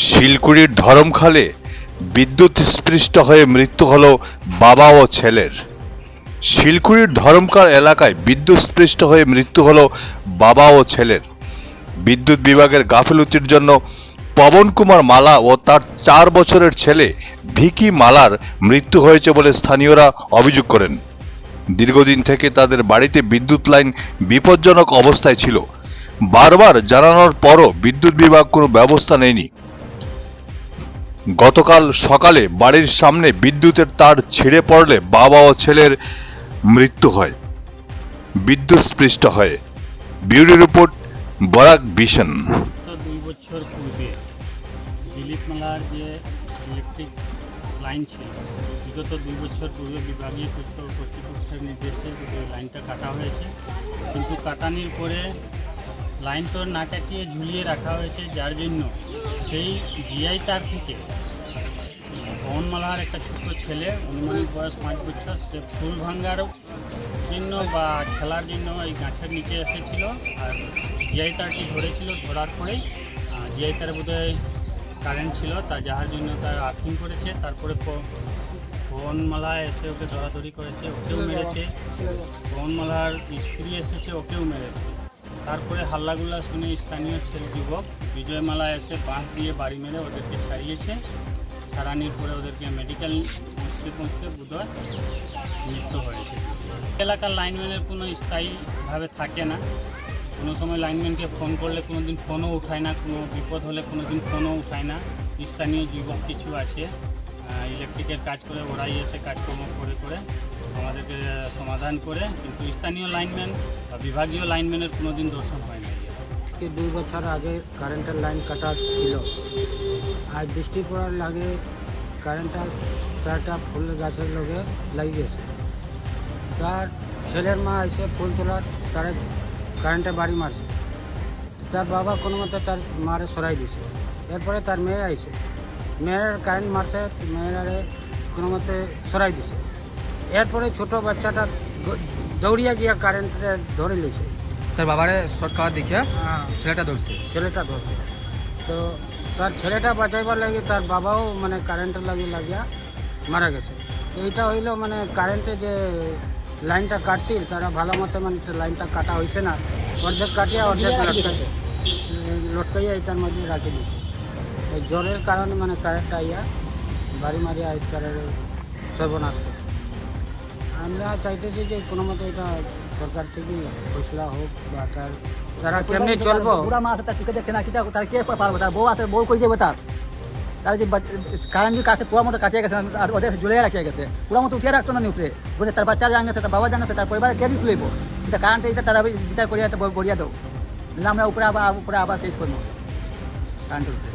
শিলকুড়ির ধরমখালে বিদ্যুৎ স্পৃষ্ট হয়ে মৃত্যু হল বাবা ও ছেলের। শিলকুড়ির ধরমখাল এলাকায় বিদ্যুৎস্পৃষ্ট হয়ে মৃত্যু হল বাবা ও ছেলের। বিদ্যুৎ বিভাগের গাফিলতির জন্য পবন কুমার মালা ও তার 4 বছরের ছেলে ভিকি মালার মৃত্যু হয়েছে বলে স্থানীয়রা অভিযোগ করেন। দীর্ঘদিন থেকে তাদের বাড়িতে বিদ্যুৎ লাইন বিপজ্জনক অবস্থায় ছিল। বারবার জানানোর পরও বিদ্যুৎ বিভাগ কোনো ব্যবস্থা নেয়নি। গতকাল সকালে বাড়ির সামনে বিদ্যুতের তার ছিঁড়ে পড়লে বাবা ও ছেলের মৃত্যু হয় বিদ্যুৎস্পৃষ্ট হয়ে। Bureau report, Barak vision. 2 বছর পূর্বে দিলীপ মালার যে ইলেকট্রিক লাইন ছিল, বিগত 2 বছর পূর্বে বিভাগীয় কর্তৃপক্ষের নির্দেশে লাইনটা কাটা হয়েছে, কিন্তু কাটানোর পরে লাইন তো না কাটিয়ে ঝুলিয়ে রাখা হয়েছে, যার জন্য সেই জিআই তার থেকে পবন মালার একটা ছোট ছেলে, অনুমানিক বয়স 5 বছর, সে ফুল ভাঙ্গার জন্য বা খেলার জন্য এই গাছের নিচে এসেছিল। আর জিআই তারটি ধরেছিল, ধরার পরেই জিআই তার বোধহয় কারেন্ট ছিল, তা যার জন্য তার আর্থিং করেছে। তারপরে পবন মালা এসে ওকে ধরাধরি করেছে, ওকেও মেরেছে। পবন মালার স্ত্রী এসেছে, ওকেও মেরেছে। তারপরে হাল্লাগুল্লা শুনে স্থানীয় ছেলে যুবক বিজয় মালা এসে বাঁশ দিয়ে বাড়ি মেরে ওদেরকে ছাড়িয়েছে। ছাড়ানোর পরে ওদেরকে মেডিকেল পৌঁছতে বোধহয় মৃত্যু হয়েছে। এলাকার লাইনম্যানের কোনো স্থায়ীভাবে থাকে না, কোনো সময় লাইনম্যানকে ফোন করলে কোনো দিন ফোনও উঠায় না, কোনো বিপদ হলে কোনো দিন ফোনও উঠায় না। স্থানীয় যুবক কিছু আছে ইলেকট্রিকের কাজ করে, ওরাই এসে কাজকর্ম করে করে আমাদেরকে সমাধান করে, কিন্তু স্থানীয় লাইনম্যান বা বিভাগীয় লাইনম্যানের কোনো দিন দর্শন হয় না। 2 বছর আগে কারেন্টের লাইন কাটা ছিল, আর বৃষ্টি পড়ার লাগে কারেন্টের তারটা ফুল গাছের লগে লাগিয়ে গেছে। তার ছেলের মা এসে ফুল তোলার তার কারেন্টে বাড়ি মারছে। তার বাবা কোনো মতে তার মারে সরাই দিছে। এরপরে তার মেয়ে আইছে, মেয়ের কারেন্ট মারছে, মেয়েরারে কোনো মতে সরাই দিছে। এরপরে ছোট বাচ্চাটা দৌড়িয়া গিয়া কারেন্টে ধরে লিছে। তার বাবারে শর্ট খাওয়া দেখে ছেলেটা ধরছে। তো তার ছেলেটা বাঁচাইবার লাগে তার বাবাও মানে কারেন্টের লাগিয়া মারা গেছে। এইটা হইল মানে কারেন্টে যে লাইনটা কাটছিল, তারা ভালো মতো মানে লাইনটা কাটা হয়েছে না, অর্ধেক কাটিয়া অর্ধেক লটকাইয়া এটার মধ্যে রাখে দিয়েছে। এই জ্বরের কারণে মানে কারেন্টটা আইয়া বাড়ি মারিয়া তার সর্বনাশ করে। আমরা চাইতেছি যে কোনো মতো এটা সরকার থেকে ফসলা হোক, বা তারা কেমনি চলবো। বুড়া মা আছে, তার চোখে দেখে না, কিতা তার কে পারবো, তার বউ আছে, বউ কই যাবে তার যে কারেন্ট কাছে পুরা মতো কাটিয়ে গেছে, আর ওদের ঝুলিয়ে রাখিয়ে গেছে, পুরা মতো উঠিয়ে রাখতো না উপরে, বলে তার বাচ্চার জানাচ্ছে, তার বাবা জানাচ্ছে, তার পরিবারে কে তুলব, কিন্তু কারেন্টে এটা তারা বিচার করিয়া বড়িয়া দাও, আমরা উপরে আবার কেস করবো কারেন্টের উপরে।